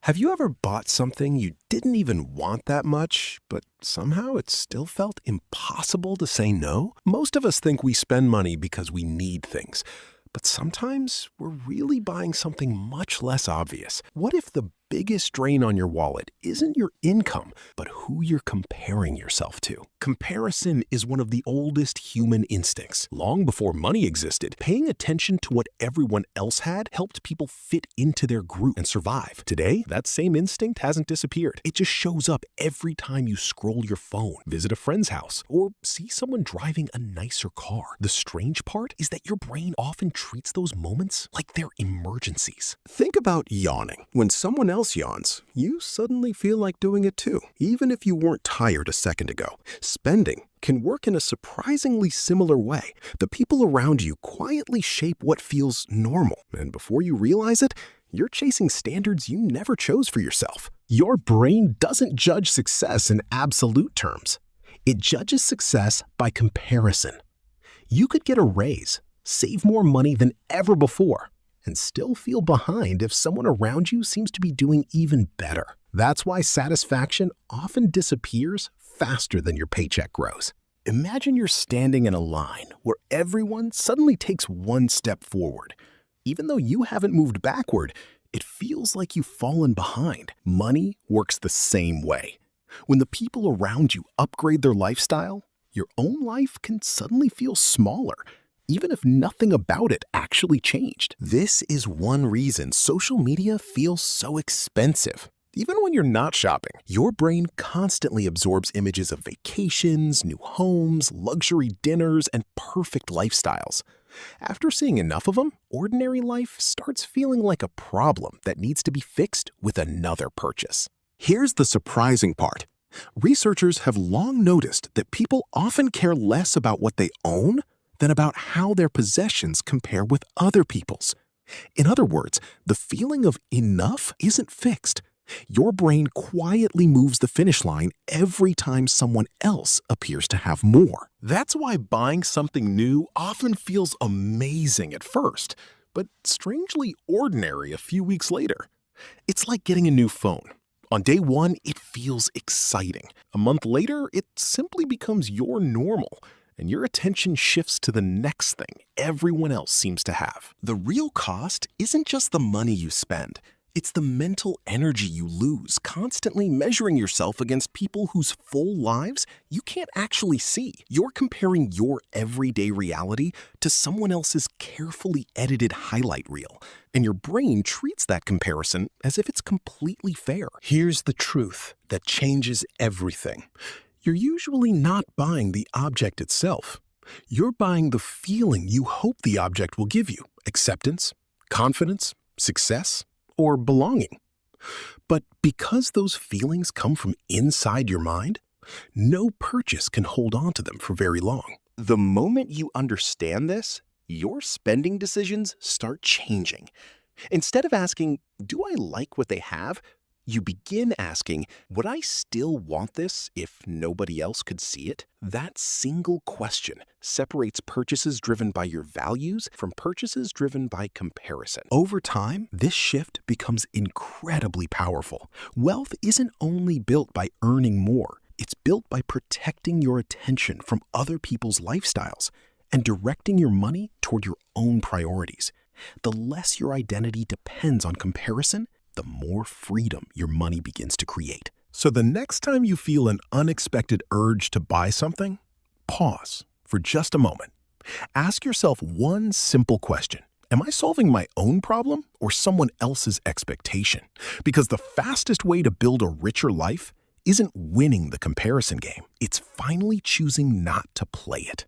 Have you ever bought something you didn't even want that much, but somehow it still felt impossible to say no? Most of us think we spend money because we need things, but sometimes we're really buying something much less obvious. What if the biggest drain on your wallet isn't your income, but who you're comparing yourself to? Comparison is one of the oldest human instincts. Long before money existed, paying attention to what everyone else had helped people fit into their group and survive. Today, that same instinct hasn't disappeared. It just shows up every time you scroll your phone, visit a friend's house, or see someone driving a nicer car. The strange part is that your brain often treats those moments like they're emergencies. Think about yawning. When someone else yawns, you suddenly feel like doing it too, even if you weren't tired a second ago. Spending can work in a surprisingly similar way. The people around you quietly shape what feels normal, and before you realize it, you're chasing standards you never chose for yourself. Your brain doesn't judge success in absolute terms. It judges success by comparison. You could get a raise, save more money than ever before, and still feel behind if someone around you seems to be doing even better. That's why satisfaction often disappears faster than your paycheck grows. Imagine you're standing in a line where everyone suddenly takes one step forward. Even though you haven't moved backward, it feels like you've fallen behind. Money works the same way. When the people around you upgrade their lifestyle, your own life can suddenly feel smaller, even if nothing about it actually changed. This is one reason social media feels so expensive. Even when you're not shopping, your brain constantly absorbs images of vacations, new homes, luxury dinners, and perfect lifestyles. After seeing enough of them, ordinary life starts feeling like a problem that needs to be fixed with another purchase. Here's the surprising part. Researchers have long noticed that people often care less about what they own than about how their possessions compare with other people's. In other words, the feeling of enough isn't fixed. Your brain quietly moves the finish line every time someone else appears to have more. That's why buying something new often feels amazing at first, but strangely ordinary a few weeks later. It's like getting a new phone. On day one, it feels exciting. A month later, it simply becomes your normal, and your attention shifts to the next thing everyone else seems to have. The real cost isn't just the money you spend. It's the mental energy you lose constantly measuring yourself against people whose full lives you can't actually see. You're comparing your everyday reality to someone else's carefully edited highlight reel, and your brain treats that comparison as if it's completely fair. Here's the truth that changes everything. You're usually not buying the object itself. You're buying the feeling you hope the object will give you: acceptance, confidence, success, or belonging. But because those feelings come from inside your mind, no purchase can hold on to them for very long. The moment you understand this, your spending decisions start changing. Instead of asking, "Do I like what they have?" you begin asking, "Would I still want this if nobody else could see it?" That single question separates purchases driven by your values from purchases driven by comparison. Over time, this shift becomes incredibly powerful. Wealth isn't only built by earning more, it's built by protecting your attention from other people's lifestyles and directing your money toward your own priorities. The less your identity depends on comparison, the more freedom your money begins to create. So the next time you feel an unexpected urge to buy something, pause for just a moment. Ask yourself one simple question. Am I solving my own problem or someone else's expectation? Because the fastest way to build a richer life isn't winning the comparison game. It's finally choosing not to play it.